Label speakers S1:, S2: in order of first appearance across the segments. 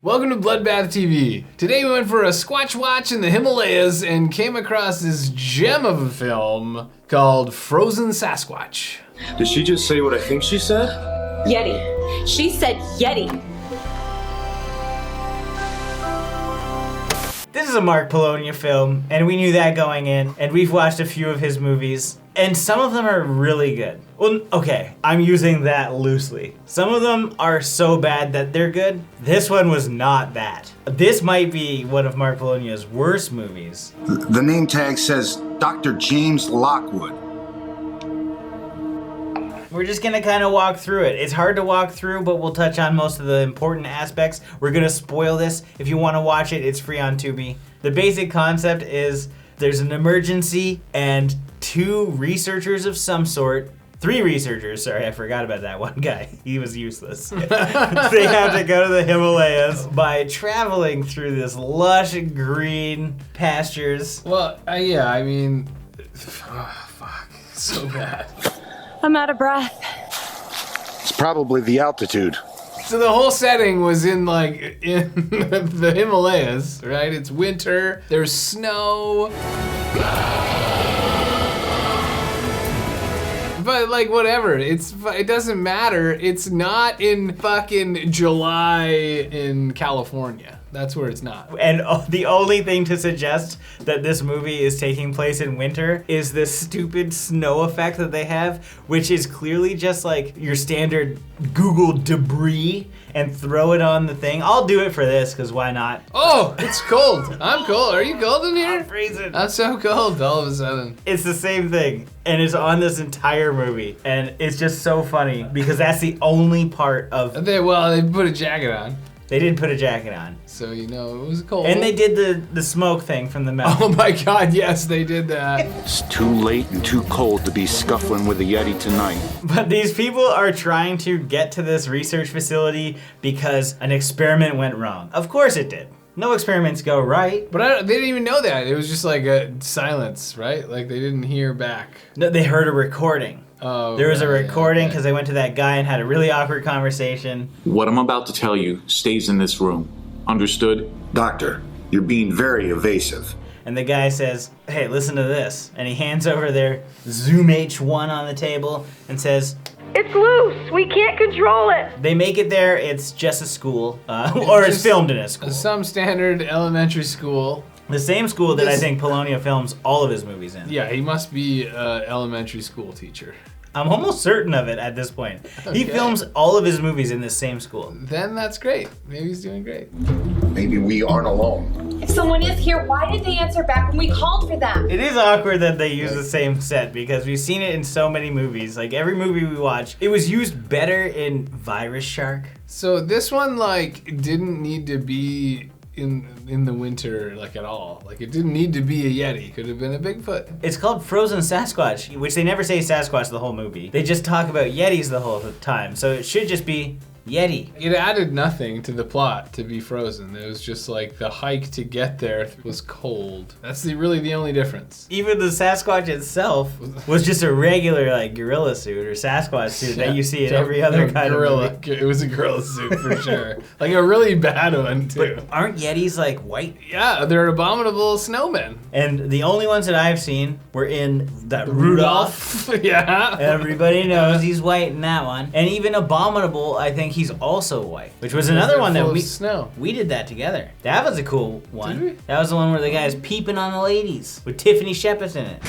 S1: Welcome to Bloodbath TV. Today we went for a Squatch watch in the Himalayas and came across this gem of a film called Frozen Sasquatch.
S2: Did she just say what I think she said?
S3: Yeti. She said Yeti.
S4: This is a Mark Polonia film, and we knew that going in, and we've watched a few of his movies, and some of them are really good. Well, okay, I'm using that loosely. Some of them are so bad that they're good. This one was not that. This might be one of Mark Polonia's worst movies.
S5: The name tag says Dr. James Lockwood.
S4: We're just gonna kind of walk through it. It's hard to walk through, but we'll touch on most of the important aspects. We're gonna spoil this. If you wanna watch it, it's free on Tubi. The basic concept is there's an emergency and three researchers, sorry, I forgot about that one guy. He was useless. They have to go to the Himalayas by traveling through this lush green pastures.
S1: Well, yeah, I mean, fuck, so bad.
S3: I'm out of breath.
S5: It's probably the altitude.
S1: So the whole setting was in the Himalayas, right? It's winter, there's snow. But whatever, it doesn't matter. It's not in fucking July in California. That's where it's not.
S4: And the only thing to suggest that this movie is taking place in winter is this stupid snow effect that they have, which is clearly just like your standard Google debris and throw it on the thing. I'll do it for this, because why not?
S1: Oh, it's cold. I'm cold. Are you cold in here?
S4: I'm freezing.
S1: I'm so cold all of a sudden.
S4: It's the same thing, and it's on this entire movie, and it's just so funny because that's the only part of...
S1: They put a jacket on.
S4: They did put a jacket on.
S1: So it was cold.
S4: And they did the smoke thing from the mouth.
S1: Oh my god, yes, they did that.
S5: It's too late and too cold to be scuffling with a Yeti tonight.
S4: But these people are trying to get to this research facility because an experiment went wrong. Of course it did. No experiments go right.
S1: But they didn't even know that. It was just like a silence, right? Like they didn't hear back.
S4: No, they heard a recording.
S1: Oh,
S4: there was a recording because they went to that guy and had a really awkward conversation.
S6: What I'm about to tell you stays in this room. Understood?
S5: Doctor, you're being very evasive.
S4: And the guy says, hey, listen to this. And he hands over their Zoom H1 on the table and says,
S3: It's loose. We can't control it.
S4: they make it there. It's just a school, or it's filmed in a school.
S1: Some standard elementary school.
S4: The same school that I think Polonia films all of his movies in.
S1: Yeah, he must be an elementary school teacher.
S4: I'm almost certain of it at this point. He films all of his movies in this same school.
S1: Then that's great. Maybe he's doing great.
S5: Maybe we aren't alone.
S3: If someone is here, why did they answer back when we called for them?
S4: It is awkward that they use the same set because we've seen it in so many movies. Like every movie we watch, it was used better in Virus Shark.
S1: So this one didn't need to be in the winter at all. It didn't need to be a Yeti. Could have been a Bigfoot.
S4: It's called Frozen Sasquatch, which they never say Sasquatch the whole movie. They just talk about Yetis the whole time. So it should just be Yeti.
S1: It added nothing to the plot to be frozen. It was just the hike to get there was cold. That's really the only difference.
S4: Even the Sasquatch itself was just a regular gorilla suit or Sasquatch suit that you see in every other kind
S1: gorilla.
S4: of movie.
S1: It was a gorilla suit for sure. A really bad one too.
S4: But aren't Yetis white?
S1: Yeah, they're abominable snowmen.
S4: And the only ones that I've seen were in that Rudolph.
S1: Yeah.
S4: Everybody knows he's white in that one. And even Abominable, I think he's also white, which was another one that we did that together. That was a cool one.
S1: Did we?
S4: That was the one where the guy's peeping on the ladies with Tiffany Shepard in it.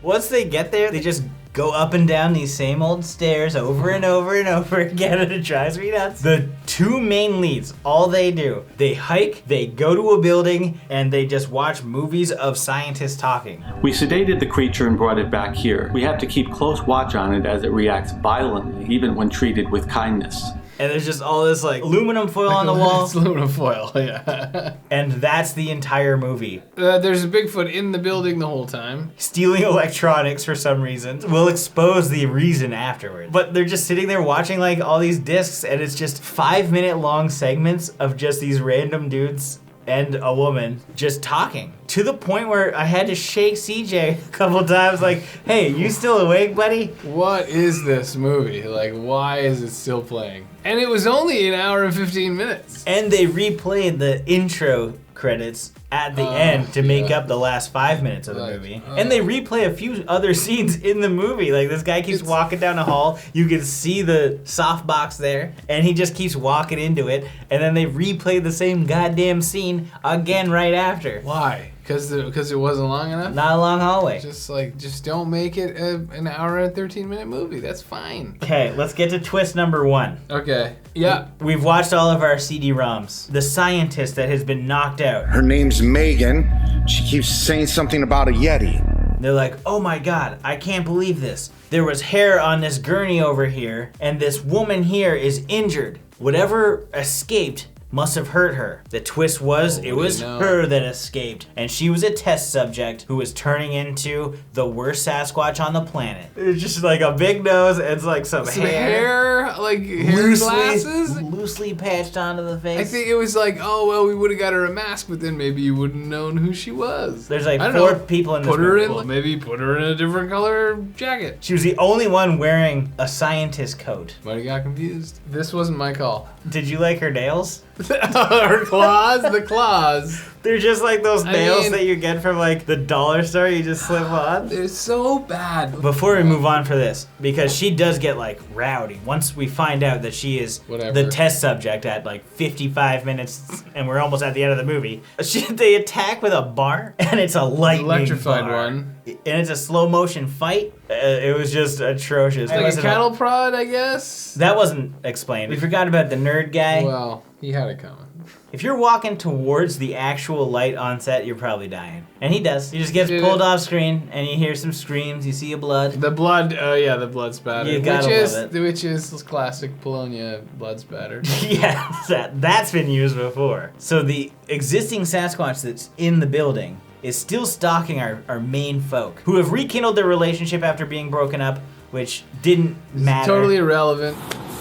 S4: Once they get there, they just go up and down these same old stairs over and over and over again, and it drives me nuts. The two main leads, all they do, they hike, they go to a building, and they just watch movies of scientists talking.
S6: We sedated the creature and brought it back here. We have to keep close watch on it as it reacts violently, even when treated with kindness.
S4: And there's just all this aluminum foil on the wall.
S1: It's aluminum foil, yeah.
S4: And that's the entire movie.
S1: There's a Bigfoot in the building the whole time.
S4: Stealing electronics for some reason. We'll expose the reason afterwards. But they're just sitting there watching all these discs, and it's just 5-minute long segments of just these random dudes and a woman just talking to the point where I had to shake CJ a couple times like, hey, you still awake, buddy?
S1: What is this movie? Like, why is it still playing? And it was only an hour and 15 minutes.
S4: And they replayed the intro credits at the end to make up the last 5 minutes of the movie. And they replay a few other scenes in the movie. Like this guy keeps walking down a hall, you can see the softbox there, and he just keeps walking into it, and then they replay the same goddamn scene again right after.
S1: Why? Because it wasn't long enough?
S4: Not a long hallway.
S1: Just don't make it an hour and 13-minute movie. That's fine.
S4: Okay, let's get to twist number 1.
S1: Okay. Yeah.
S4: We've watched all of our CD-ROMs. The scientist that has been knocked out.
S5: Her name's Megan. She keeps saying something about a Yeti.
S4: They're like, oh my god, I can't believe this. There was hair on this gurney over here, and this woman here is injured. Whatever escaped must have hurt her. The twist was, it was her that escaped, and she was a test subject who was turning into the worst Sasquatch on the planet. It's just like a big nose, and it's like some hair,
S1: like hair glasses,
S4: loosely patched onto the face.
S1: I think it was like, oh well, we would have got her a mask, but then maybe you wouldn't known who she was.
S4: There's like 4 people in this movie.
S1: Maybe put her in a different color jacket.
S4: She was the only one wearing a scientist coat.
S1: Might have got confused. This wasn't my call.
S4: Did you like her nails?
S1: Her claws? The claws.
S4: They're just like those nails that you get from like the dollar store you just slip on.
S1: They're so bad.
S4: Before we move on for this, because she does get like rowdy once we find out that she is the test subject at like 55 minutes and we're almost at the end of the movie. They attack with a bar and it's a lightning
S1: electrified
S4: bar.
S1: one.
S4: And it's a slow motion fight. It was just atrocious.
S1: Like a cattle prod, I guess?
S4: That wasn't explained. We forgot about the nerd guy.
S1: Well, he had it coming.
S4: If you're walking towards the actual light on set, you're probably dying. And he does. He just gets pulled off screen, and you hear some screams, you see a blood.
S1: The blood, the blood spatter.
S4: You gotta love it.
S1: Which is classic Polonia blood spatter.
S4: Yeah, that's been used before. So the existing Sasquatch that's in the building is still stalking our main folk, who have rekindled their relationship after being broken up, which didn't matter.
S1: Totally irrelevant.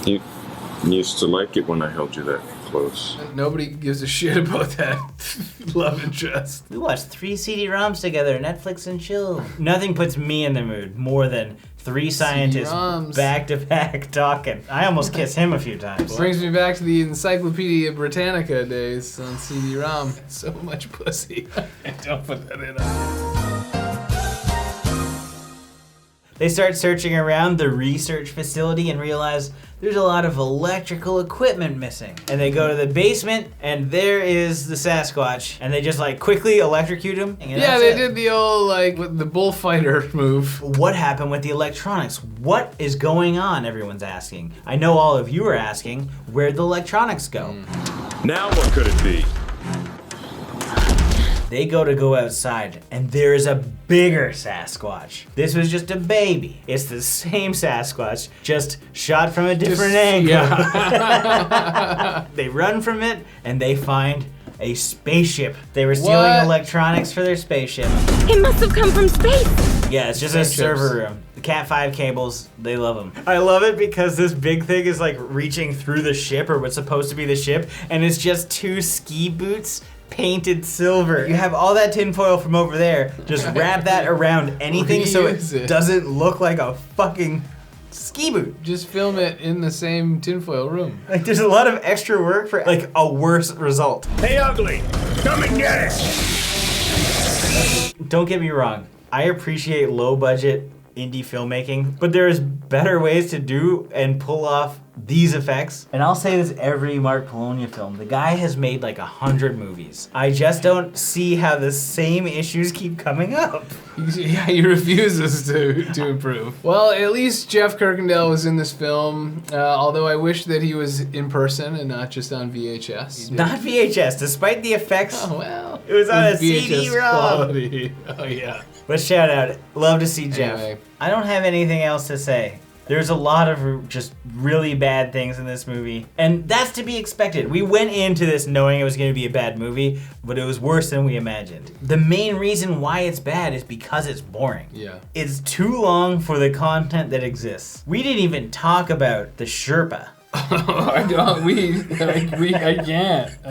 S2: You used to like it when I held you that close.
S1: Nobody gives a shit about that love interest.
S4: We watched 3 CD-ROMs together, Netflix and chill. Nothing puts me in the mood more than 3 scientists back-to-back talking. I almost kissed him a few times.
S1: Brings me back to the Encyclopedia Britannica days on CD-ROM. So much pussy. Don't put that in.
S4: They start searching around the research facility and realize there's a lot of electrical equipment missing. And they go to the basement, and there is the Sasquatch, and they just like quickly electrocute him.
S1: Yeah, they did the old the bullfighter move.
S4: What happened with the electronics? What is going on, everyone's asking. I know all of you are asking, where'd the electronics go?
S2: Now what could it be?
S4: They go outside, and there is a bigger Sasquatch. This was just a baby. It's the same Sasquatch, just shot from a different angle. Yeah. They run from it, and they find a spaceship. They were stealing electronics for their spaceship.
S3: It must have come from space.
S4: Yeah, it's just a server room. The Cat 5 cables, they love them. I love it because this big thing is like reaching through the ship, or what's supposed to be the ship, and it's just 2 ski boots painted silver. You have all that tinfoil from over there, just wrap that around anything so it doesn't look like a fucking ski boot.
S1: Just film it in the same tinfoil room.
S4: Like there's a lot of extra work for like a worse result.
S5: Hey, ugly, come and get it!
S4: Don't get me wrong, I appreciate low budget indie filmmaking, but there is better ways to do and pull off these effects. And I'll say this every Mark Polonia film. The guy has made like 100 movies. I just don't see how the same issues keep coming up.
S1: Yeah, he refuses to improve. Well, at least Jeff Kirkendale was in this film, although I wish that he was in person and not just on VHS.
S4: Not VHS, despite the effects.
S1: Oh, well.
S4: It was on a CD-ROM.
S1: Oh, yeah.
S4: But shout out. Love to see Jeff.
S1: Anyway.
S4: I don't have anything else to say. There's a lot of just really bad things in this movie, and that's to be expected. We went into this knowing it was going to be a bad movie, but it was worse than we imagined. The main reason why it's bad is because it's boring.
S1: Yeah.
S4: It's too long for the content that exists. We didn't even talk about the Sherpa.
S1: I don't. I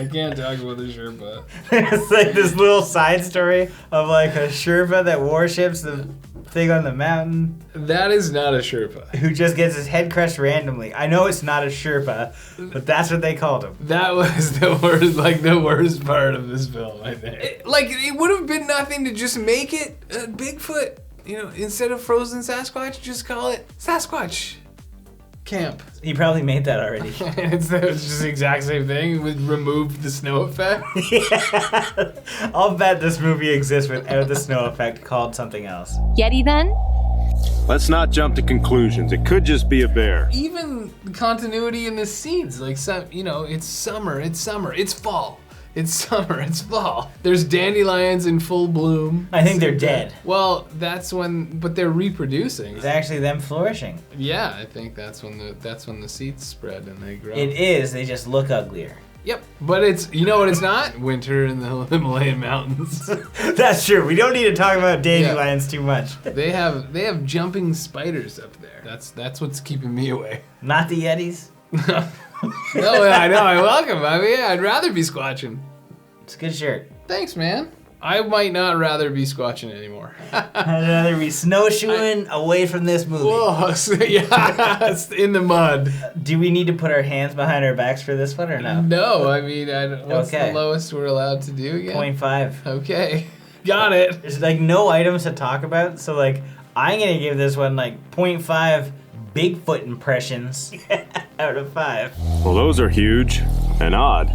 S1: can't talk about the Sherpa.
S4: It's like this little side story of like a Sherpa that worships the thing on the mountain.
S1: That is not a Sherpa.
S4: Who just gets his head crushed randomly. I know it's not a Sherpa, but that's what they called him.
S1: That was the worst part of this film, I think. It would have been nothing to just make it a Bigfoot. You know, instead of frozen Sasquatch, just call it Sasquatch Camp.
S4: He probably made that already.
S1: It's just the exact same thing. We removed the snow effect.
S4: Yeah. I'll bet this movie exists without the snow effect called something else.
S3: Yeti then?
S2: Let's not jump to conclusions. It could just be a bear.
S1: Even continuity in the scenes, like it's summer, it's fall. It's summer, it's fall. There's dandelions in full bloom.
S4: I think they're dead.
S1: Well, but they're reproducing.
S4: It's actually them flourishing.
S1: Yeah, I think that's when the seeds spread and they grow.
S4: It is, they just look uglier.
S1: Yep, but it's, you know what it's not? Winter in the Himalayan mountains.
S4: That's true. We don't need to talk about dandelions too much.
S1: They have jumping spiders up there. That's what's keeping me away.
S4: Not the Yetis?
S1: No, I know. I welcome. I mean, I'd rather be squatching.
S4: It's a good shirt.
S1: Thanks, man. I might not rather be squatching anymore.
S4: I'd rather be snowshoeing away from this movie.
S1: Whoa, yeah, it's in the mud.
S4: Do we need to put our hands behind our backs for this one or no?
S1: No, I mean, what's
S4: Okay.
S1: the lowest we're allowed to do again?
S4: 0.5.
S1: Okay, got it.
S4: There's like no items to talk about, so like I'm gonna give this one like 0.5 Bigfoot impressions out of 5.
S2: Well, those are huge and odd.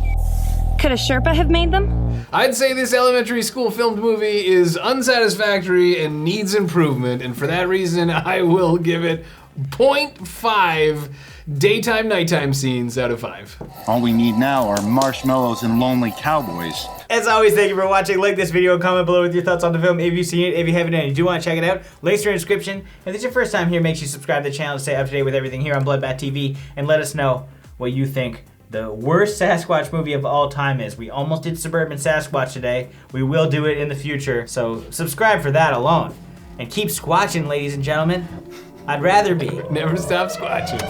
S3: Could a Sherpa have made them?
S1: I'd say this elementary school filmed movie is unsatisfactory and needs improvement, and for that reason, I will give it 0.5 daytime, nighttime scenes out of 5.
S5: All we need now are marshmallows and lonely cowboys.
S4: As always, thank you for watching. Like this video, comment below with your thoughts on the film if you've seen it. If you haven't and you do want to check it out, links are in the description. If this is your first time here, make sure you subscribe to the channel to stay up to date with everything here on Bloodbath TV, and let us know what you think the worst Sasquatch movie of all time is. We almost did Suburban Sasquatch today. We will do it in the future, so subscribe for that alone. And keep squatching, ladies and gentlemen. I'd rather be.
S1: Never stop squatching.